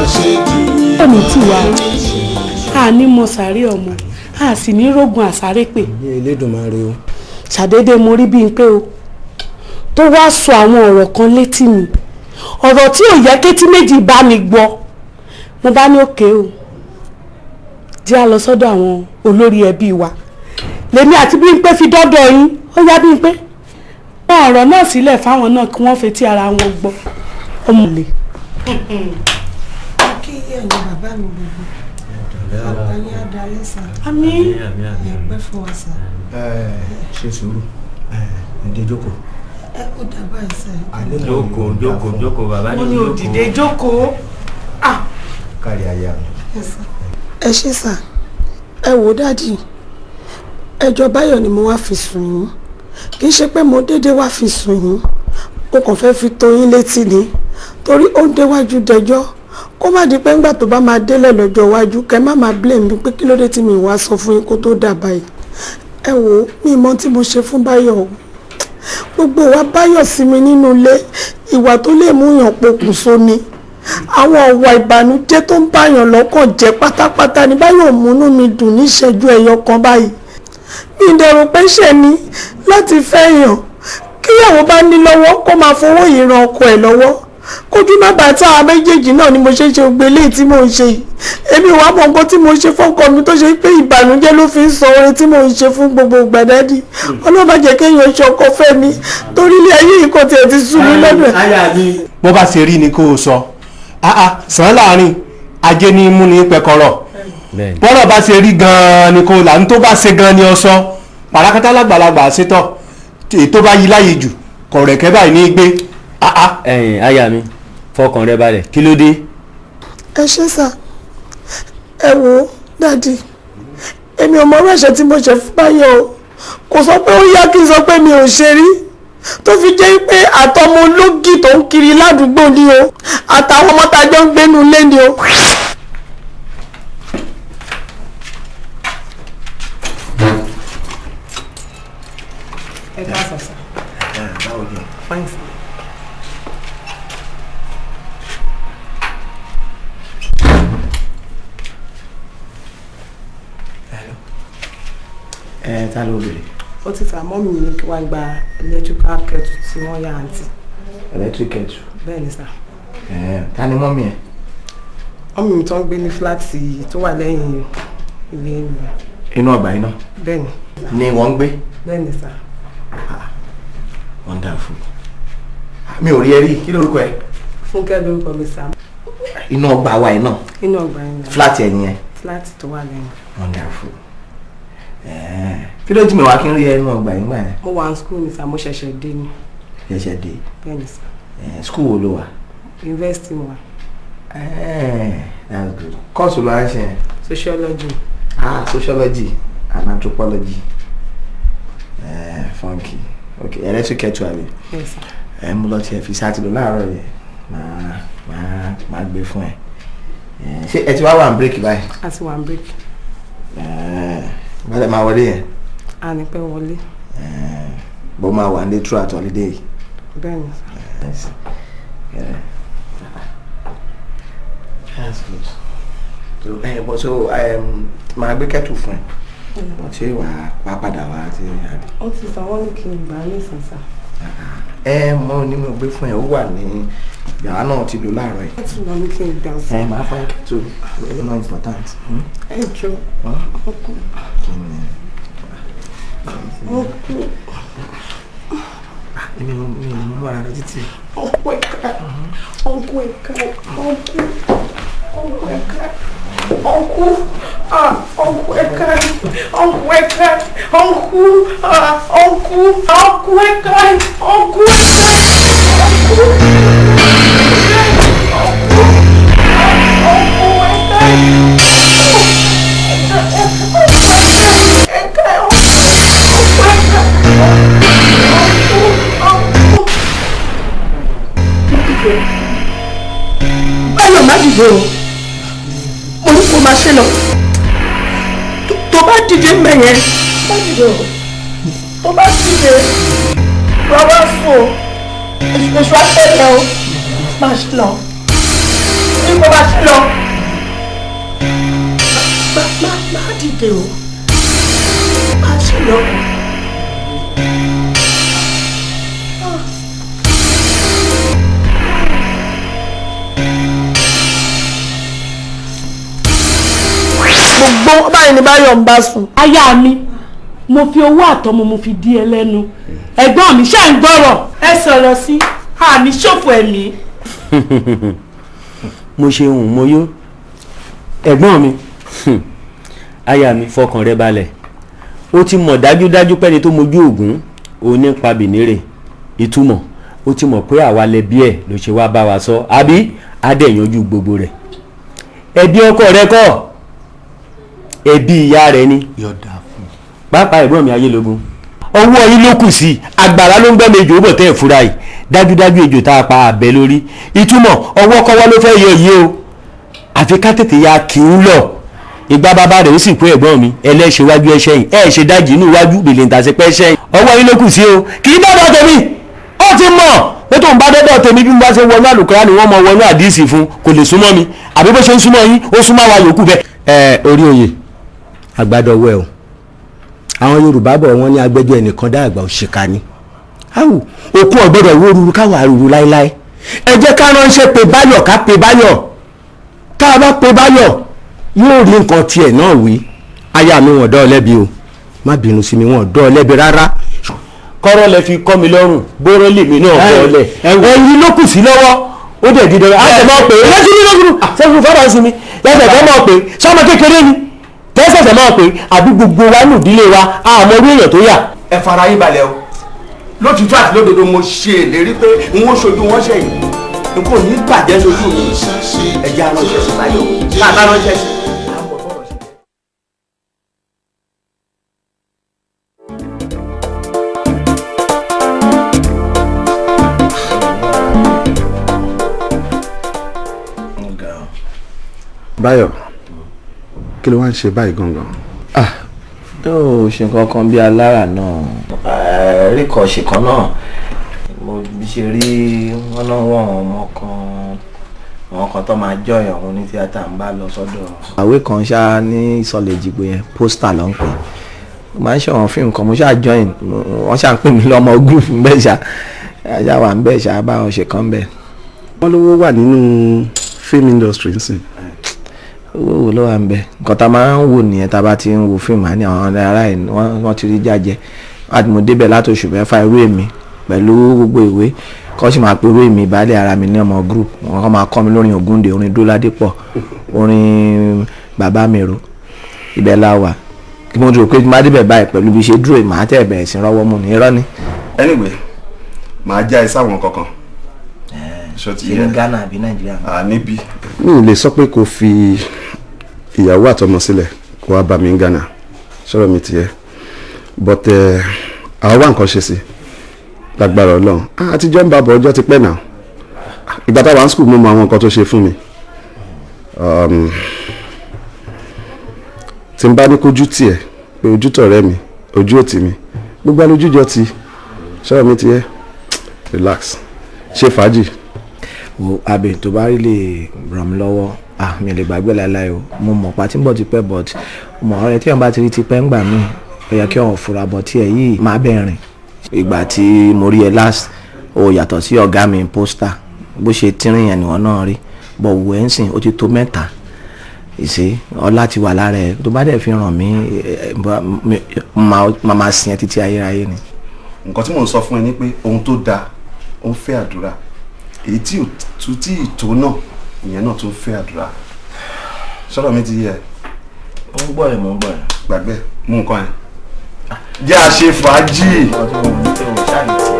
ọ̀nà tí wà á ní mọ sàárè ọmọ a sì ní rógun àsáré pè. Elédùmarè o. ṣàdédé mo rí bíi pé o tó wá sọ àwọn ọ̀rọ̀ kan létí mi ọ̀rọ̀ tí ò yẹ kétí méjì bá mi gbọ́ mo bá ní òkè o jẹ́ a lọ sọ́dọ̀ àwọn olórí ẹbí wa lèmi àti Bímpé fi dọ́dọ̀ yín ó yá Bímpé wọ́n ọ̀rọ̀ náà sílẹ̀ fáwọn náà kí wọ́n fetí ara wọn gbọ́ ọmọ lè. kí ẹ̀yin bàbá mi gbogbo bàbá yín á dalẹ̀ sàn. àmín. ẹ̀pẹ́ fún wa sàn. ṣe sùúrù ǹdẹ jókòó. Ó dàbà ẹsẹ̀. Jókòó bàbá ní wọ́n ní òdìdé jókòó. kárí aya mi. ẹ ṣé sà ẹ wò dádì ẹjọ́ Báyọ̀ ni mo wá fi sùn yín kì í ṣe pé mo déédéé wá fi sùn yín mo kàn fẹ́ fi tó yín létí ni torí ó ń déwájú dẹjọ́ kó má di pé ńgbà tó bá máa délẹ̀ lọ́jọ́ iwájú kẹ́ má máa blame mi pé kí ló dé tí mi wá sọ fún yín kó tó dà báyìí ẹ wò mi mọ tí mo ṣe fún Báyọ̀ o gbogbo wa Báyọ̀ sí mi nínú ilé ìwà tó lè mú yàn pokùnso ni àwọn ọ̀wà ìbànújẹ́ tó ń báyàn lọ́kàn jẹ́ pátápátá ni Báyọ̀ múnú mi dùn ní ìṣẹ́jú ẹyọ kan báyìí mi dẹ̀rù pé ṣe ni láti fẹ́yàn kíyàwó bá ní lọ́wọ́ kó máa fowó yìí ran ọkọ ẹ̀ lọ́wọ́ kójú má bàa tá a méjèèjì náà ni mo ṣe ṣe gbé léyìí tí mò ń ṣe yìí èmi wàá mọ nǹkan tí mo ṣe fọ́kọ mi tó ṣe pé ìbànújẹ́ ló fi ń sọ orin tí mò ń ṣe fún gbogbo gbàdádì ọlọ́ba jẹ́ kéèyàn ṣe ọkọ fẹ́ mi torí ilé ayé yìí kò tiẹ̀ ti sú mi lọ́dọ̀ ẹ̀. bó bá ṣe rí ni kó o sọ sàn láàrin ajé ní mú ní pẹkọrọ bọ́rọ̀ bá ṣe rí gan-an ni kò là ń tó bá ṣe gan-an ni ọ sọ pàràkátà lágbàlagbà ṣetán ètò bá yí láyé jù kọ̀rẹ̀kẹ́ báyìí ní gbé. ẹ̀yin aya mi fọkàn rẹ balẹ̀ kí ló dé. ẹ ṣé sà ẹ wò dádì èmi ò mọ ọ̀rọ̀ ẹ̀ṣẹ̀ tí mo ṣe fún Báyọ̀ o kò sọ pé ó yá kí n sọ pé mi ò ṣe rí tó fi jẹ́ pé àtọmọ ológì tó ń kiri ládùúgbò ni o àtàwọn ọmọ tájọ́ ń gbénu ilé ni o. ẹ ká sàṣà. báwo ni. fine sir. ta ló bèrè. ó ti ta mọ́ mi ní kí wọ́n gba electrical kettle tí wọ́n yá àǹtí. electric kettle. bẹ́ẹ̀ ni sà. ta ni mọ́mí ẹ̀. mọ́mí mi tó ń gbé ní fúláàtì tó wà lẹ́yìn ilé mi. inú ọgbà iná. bẹ́ẹ̀ ni. ni wọ́n ń gbé. bẹ́ẹ̀ ni sà. wonderful. mi ò rí ẹ rí kí lórúkọ ẹ. Fúnkẹ́ lórúkọ mi sà. inú ọgbà wa iná. inú ọgbà yẹn. fúláàtì ẹ̀yìn ẹ̀. fúláàtì tó wà lẹ́yìn. wonderful. kí ló jí mi wá kí n rí ẹnu ọgbà yín gbà yẹn. mo wà ní school mi sà mo ṣẹ̀ṣẹ̀ dé ni. ṣẹ̀ṣẹ̀ dé. bẹ́ẹ̀ ni sà. school wo ló wà. university mo wà. That's good. Course ló ń ṣe. Sociology. Sociology and anthropology. Funky. Okay, electric kettle abi. Yes sir. Mo lọ ti ẹ fi sáàtì lọ láàárọ̀ yẹn. Máa gbé fún ẹ. Ṣé ẹ ti wá wà ní break báyìí? A ti wà ní break. Bálẹ̀ máa wọlé yẹn. A ní pẹ́ wọlé. Bó máa wà ní throughout holiday. Bẹ́ẹ̀ ni sir. That's good. So máa gbé kẹ́tù fún ẹ. Wọ́n ṣe wà padà wá sí àdé. Ó ti sọ wọ́n ní kí n gbà ní ìsànsà. Mo ní mo gbé fún ẹ ó wà ní yàrá náà ti lò láàárọ̀ yìí. Ó ti lọ ní kí n gbà sí. Máa fún ẹ kẹ́tù ó náà important. Ẹ jọ ọkọ. Èmi ò mú ara rẹ títí. Ọkọ ẹ̀ka. Ọkọ ẹ̀ka. Ọkọ ẹ̀ka. Ọkọ ẹ̀ka. Ọkọ ẹ̀ka. Ọkọ Báyọ̀ má dìde o mo ní kó máa ṣe lọ tó bá dìde mẹ́yẹn má dìde o tó bá dìde rọwọ́ fún o èṣù àtẹ̀lẹ̀ o má ṣe lọ ní kó máa ṣe. ṣe lọ. má dìde o má ṣe lọ. gbogbo báyìí ni Báyọ̀ ń bá sùn. aya mi mo fi owó àtọmọ mo fi dí ẹ lẹ́nu ẹ̀gbọ́n mi ṣe ń gbọ́rọ̀ ẹ sọ̀rọ̀ sí àní ṣòfò ẹ̀mí. mo ṣe hùn mo yó ẹ̀gbọ́n mi aya mi fọkàn rẹ balẹ̀ ó ti mọ̀ dájúdájú pẹ́ni tó mojú ògún òun ní pa bìnírè ìtumọ̀ ó ti mọ̀ pé àwa lẹbi ẹ̀ ló ṣe wá bá wa sọ àbí adẹ̀yanjú gbogbo rẹ̀ ẹbí ọkọ rẹ kọ́ ẹbí ìyá rẹ ni pàápàá ẹ̀gbọ́n mi Ayélógún ọwọ́ yín ló kù sí agbára ló ń gbẹ́ méjì ó bọ̀ tẹ́ ẹ̀ fúra yìí dájúdájú ejò tá a pa àbẹ lórí ìtumọ̀ ọwọ́ kọ́wọ́ ló fẹ́ yọ yìí o àfi ká tètè ya kì í lọ ìgbà bàbá rẹ̀ ó sì kú ẹ̀gbọ́n mi ẹlẹ́ṣẹ̀ wájú ẹṣẹ́ yìí ẹ̀ ṣe dájì inú iwájú bèlè ń tàṣe pẹ́ ṣẹ́yìn ọwọ́ yín ló kù sí o kì í dọ́dọ̀ tèmi ó ti mọ̀ pé tó ń bá dọ́dọ̀ tèmi bí mo bá ṣe wọnú àlùkùránì wọ́n mọ wọnú àdìsí fún kò lè súnmọ́ mi àbí bó ṣe ń súnmọ́ yín ó súnmọ́ àwa yòókù bẹ́ẹ̀. orí oyè àgbàdọ̀wẹ́ o àwọn Yorùbá bọ̀ wọ́n ní agbẹ́jọ́ ẹnìkan dá àgbà òṣìkà ni áwù òkú ọ̀gbọ́dọ̀ wó ruru káwà ruru láéláé ẹ jẹ́ ká ránṣẹ́ pé Báyọ̀ ká pé Báyọ̀ tá a bá pé Báyọ̀ yóò rí nǹkan tiẹ̀ náà wí aya mi wọ́n dọ́ ọ lẹ́bi o má bínú sí mi wọ́n dọ́ ọ lẹ́bi rárá. kọ́rọ́ lẹ fi kọ́ mi lọ́rùn bóró lèmi náà bọ́ ọ lẹ̀ ẹyin ló kù sí lọ́wọ́ ó dẹ̀ di dọ́rọ̀ àti mọ̀ pé sẹ́fún fọ́nà sí mi lẹ́sẹ̀ tó mọ̀ pé sọ́mọ kékeré ni tẹ́sẹ̀ mọ̀ pé àbí gbogbo wa nù ìdílé wa àmọ́ orí èèyàn tó yà. ẹ fara yín balẹ̀ o lótìtọ́ àti lódodo mo ṣe ìlérí pé n ó ṣojú wọn ṣẹ̀yìn n kò ní bàjẹ́ lójú mi ẹ̀jẹ̀ aránṣẹ́ sí Báyọ̀ káàbá ránṣẹ́ sí. Báyọ̀ kí ló wá ń ṣe báyìí gangan. tó ṣe nǹkan kan bí alára náà rí kan ṣe kan náà mo bí ṣe rí wọn náà wọn ọmọ kan tó máa jọyọ̀ òun ní tíátà ń bá lọ sọ́dọ̀. àwé kan ṣá ní ìsọ̀lẹ̀ Èjìgbò yẹn pósítà ló ń pè mo máa ń ṣe àwọn fíìmù kan mo ṣáà join wọ́n ṣáà ń pè mí lọ́mọ group ń bẹ̀ ṣá ṣá wà ń bẹ̀ ṣá bá wọn ṣe kan bẹ̀. wọ́n lówó wà nínú film industry nsìn. owó wo ló wà ń bẹ nǹkan tá a máa ń wò nìyẹn tá a bá ti ń wo fíìmù àní àwọn ará ẹ̀ wọ́n ti rí jájẹ láti mo débẹ̀ láti oṣù mẹ́fà irú èmi pẹ̀lú gbogbo ìwé kọ́ sì máa pe irú èmi ìbálẹ̀ ara mi ní ọmọ group wọn kọ́ máa kọ́ mi lórin Ògúndé orin Dóládépọ̀ orin Bàbá Mèrò ibẹ̀ la wà kí mo dúró pé má débẹ̀ báyìí pẹ̀lú bí ṣe dúró màá tẹ̀ bẹ̀rẹ̀ sí rọ́wọ́ mu ní irọ́ ni. anyway màá já ẹ sáwọn kankan. ṣe ní Ghana àbí Nàìjíríà. níbí. mi ò lè sọ pé kò fi ìyàwó àtọmọ sílẹ̀ kó wá bá mi ní Ghana sọ̀rọ̀ mi tiẹ̀ but àwọn wá nǹkan ṣe sí lágbára Ọlọ́run àtijọ́ ń bá bọ̀ ọjọ́ ti pẹ́ náà ìgbà táwa ń skul mo mọ àwọn nǹkan tó ṣe fún mi tí n bá ní kójú tiẹ̀ pé ojú tọ̀rẹ́ mi ojú òtí mi gbogbo alójújọ ti sọ̀rọ̀ mi tiẹ̀ relax ṣe fàájì. wo abẹ tó bá rí lè ràn mí lọ́wọ́ mi lè gbàgbé láéláé o mo mọ̀ pa tí ń bọ̀ ti pẹ́ but mo ọ̀rẹ́ tí wọ́n bá ti rí ti pẹ́ ń gbà mí ó yẹ kí wọ́n fura bọ̀ tí ẹ̀ yìí máa bẹ̀rìn. ìgbà tí mo rí ẹ last o yàtọ̀ sí ọ̀gá mi pósítà bó ṣe tínrín yẹn nìwọ̀n náà rí bọ̀ wù ẹ́ ń sìn ó ti tó mẹ́ta ìṣe ọlá ti wà lára ẹ tó bá dẹ̀ fi ràn mí máa sìn ẹ títí ayérayé ni. nǹkan tí mò ń sọ fún ẹ ni pé ohun tó dáa ó ń fẹ́ àdúrà èyí tí ìtò náà ìyẹn náà tó ń fẹ́ àdúrà sọ̀rọ̀ mi ti yẹ. mo ń gbọ́ ẹ̀ mo ń gbọ́ ẹ̀. gbàgbé mú nǹkan ẹ̀ jẹ́ àṣẹ fàájì. ọdún mo ní pé o ṣáà lè ti